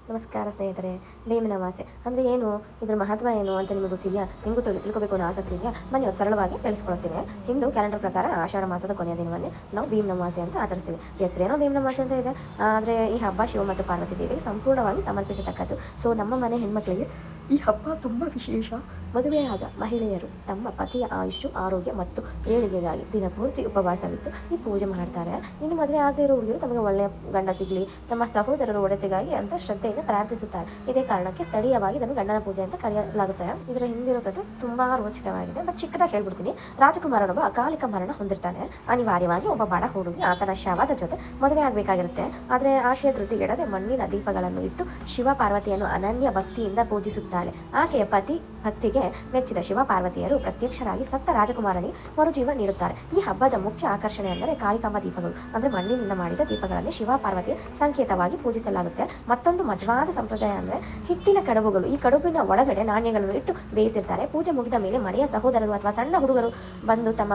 ನಮಸ್ಕಾರ ಸ್ನೇಹಿತರೆ. ಬೇವಿನ ಅಮಾವಾಸ್ಯೆ ಅಂದರೆ ಏನು, ಇದ್ರ ಮಹತ್ವ ಏನು ಅಂತ ನಿಮಗೆ ಗೊತ್ತಿದೆಯಾ? ನಿಮಗೂ ತಿಳ್ಕೊಬೇಕು ಅನ್ನೋ ಆಸಕ್ತಿ ಇದೆಯಾ? ಬನ್ನಿ ಅದು ಸರಳವಾಗಿ ತಿಳಿಸ್ಕೊಡ್ತೀನಿ. ಹಿಂದೂ ಕ್ಯಾಲೆಂಡರ್ ಪ್ರಕಾರ ಆಷಾಢ ಮಾಸದ ಕೊನೆಯ ದಿನವನ್ನೇ ನಾವು ಬೇವಿನ ಅಮಾವಾಸ್ಯೆ ಅಂತ ಆಚರಿಸ್ತೀವಿ. ಹೆಸರೇನೋ ಬೇವಿನ ಅಮಾವಾಸ್ಯೆ ಅಂತ ಇದೆ, ಆದರೆ ಈ ಹಬ್ಬ ಶಿವ ಮತ್ತು ಪಾರ್ವತಿ ದೇವಿಗೆ ಸಂಪೂರ್ಣವಾಗಿ ಸಮರ್ಪಿಸತಕ್ಕದ್ದು. ಸೊ ನಮ್ಮ ಮನೆ ಹೆಣ್ಮಕ್ಳಿಗೆ ಈ ಹಬ್ಬ ತುಂಬ ವಿಶೇಷ. ಮದುವೆಯಾದ ಮಹಿಳೆಯರು ತಮ್ಮ ಪತಿಯ ಆಯುಷ್ಯ, ಆರೋಗ್ಯ ಮತ್ತು ಏಳಿಗೆಗಾಗಿ ದಿನಪೂರ್ತಿ ಉಪವಾಸವಿದ್ದು ಈ ಪೂಜೆ ಮಾಡ್ತಾರೆ. ಇನ್ನು ಮದುವೆ ಆಗದೇ ಇರೋ ಹುಡುಗರು ತಮಗೆ ಒಳ್ಳೆಯ ಗಂಡ ಸಿಗಲಿ, ತಮ್ಮ ಸಹೋದರರ ಒಡತೆಗಾಗಿ ಅಂತ ಶ್ರದ್ಧೆಯಿಂದ ಪ್ರಾರ್ಥಿಸುತ್ತಾರೆ. ಇದೇ ಕಾರಣಕ್ಕೆ ಸ್ಥಳೀಯವಾಗಿ ಇದನ್ನು ಗಂಡನ ಪೂಜೆ ಅಂತ ಕರೆಯಲಾಗುತ್ತೆ. ಇದರ ಹಿಂದಿರೋ ಕಥೆ ತುಂಬಾ ರೋಚಕವಾಗಿದೆ. ಬಟ್ ಚಿಕ್ಕದಾಗಿ ಹೇಳ್ಬಿಡ್ತೀನಿ. ರಾಜಕುಮಾರನೊಬ್ಬ ಅಕಾಲಿಕ ಮರಣ ಹೊಂದಿರ್ತಾನೆ. ಅನಿವಾರ್ಯವಾಗಿ ಒಬ್ಬ ಬಡ ಹುಡುಗಿ ಆತನ ಶವದ ಜೊತೆ ಮದುವೆ ಆಗಬೇಕಾಗಿರುತ್ತೆ. ಆದರೆ ಆಕೆಯ ಧೃತಿಗೆಡದೆ ಮಣ್ಣಿನ ದೀಪಗಳನ್ನು ಇಟ್ಟು ಶಿವ ಪಾರ್ವತಿಯನ್ನು ಅನನ್ಯ ಭಕ್ತಿಯಿಂದ ಪೂಜಿಸುತ್ತಾಳೆ. ಆಕೆಯ ಪತಿ ಭಕ್ತಿಗೆ ಮೆಚ್ಚಿದ ಶಿವ ಪಾರ್ವತಿಯರು ಪ್ರತ್ಯಕ್ಷರಾಗಿ ಸತ್ತ ರಾಜಕುಮಾರನಿಗೆ ಮರುಜೀವ ನೀಡುತ್ತಾರೆ. ಈ ಹಬ್ಬದ ಮುಖ್ಯ ಆಕರ್ಷಣೆ ಅಂದರೆ ಕಾಳಿಕಾಂಬ ದೀಪಗಳು, ಅಂದರೆ ಮಣ್ಣಿನಿಂದ ಮಾಡಿದ ದೀಪಗಳಲ್ಲಿ ಶಿವ ಪಾರ್ವತಿಯ ಸಂಕೇತವಾಗಿ ಪೂಜಿಸಲಾಗುತ್ತೆ. ಮತ್ತೊಂದು ಮಜವಾದ ಸಂಪ್ರದಾಯ ಅಂದರೆ ಹಿಟ್ಟಿನ ಕಡುಬುಗಳು. ಈ ಕಡುಬಿನ ಒಳಗಡೆ ನಾಣ್ಯಗಳನ್ನು ಇಟ್ಟು ಬೇಯಿಸಿರ್ತಾರೆ. ಪೂಜೆ ಮುಗಿದ ಮೇಲೆ ಮನೆಯ ಸಹೋದರರು ಅಥವಾ ಸಣ್ಣ ಹುಡುಗರು ಬಂದು ತಮ್ಮ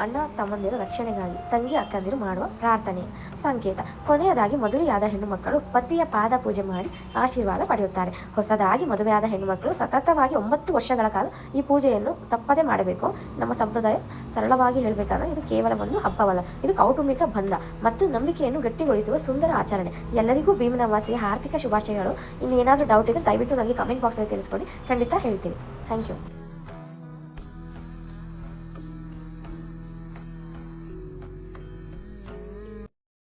ಅಣ್ಣ ತಮ್ಮಂದಿರ ರಕ್ಷಣೆಗಾಗಿ ತಂಗಿ ಅಕ್ಕಂದಿರು ಮಾಡುವ ಪ್ರಾರ್ಥನೆ ಸಂಕೇತ. ಕೊನೆಯದಾಗಿ ಮದುವೆಯಾದ ಹೆಣ್ಣು ಮಕ್ಕಳು ಪತಿಯ ಪಾದ ಪೂಜೆ ಮಾಡಿ ಆಶೀರ್ವಾದ ಪಡೆಯುತ್ತಾರೆ. ಹೊಸದಾಗಿ ಮದುವೆಯಾದ ಹೆಣ್ಣು ಮಕ್ಕಳು ಸತತವಾಗಿ 9 ವರ್ಷಗಳ ಕಾಲ ಈ ಪೂಜೆಯನ್ನು ತಪ್ಪದೆ ಮಾಡಬೇಕು. ನಮ್ಮ ಸಂಪ್ರದಾಯ ಸರಳವಾಗಿ ಹೇಳಬೇಕಾದ್ರೆ ಇದು ಕೇವಲ ಒಂದು ಹಬ್ಬವಲ್ಲ, ಇದು ಕೌಟುಂಬಿಕ ಬಂಧ ಮತ್ತು ನಂಬಿಕೆಯನ್ನು ಗಟ್ಟಿಗೊಳಿಸುವ ಸುಂದರ ಆಚರಣೆ. ಎಲ್ಲರಿಗೂ ಬೇವಿನ ಅಮಾವಾಸ್ಯೆಯ ಆರ್ಥಿಕ ಶುಭಾಶಯಗಳು. ಇನ್ನೇನಾದರೂ ಡೌಟ್ ಇದ್ದರೆ ದಯವಿಟ್ಟು ನನಗೆ ಕಮೆಂಟ್ ಬಾಕ್ಸಲ್ಲಿ ತಿಳಿಸ್ಕೊಡಿ, ಖಂಡಿತ ಹೇಳ್ತೀನಿ. Thank you.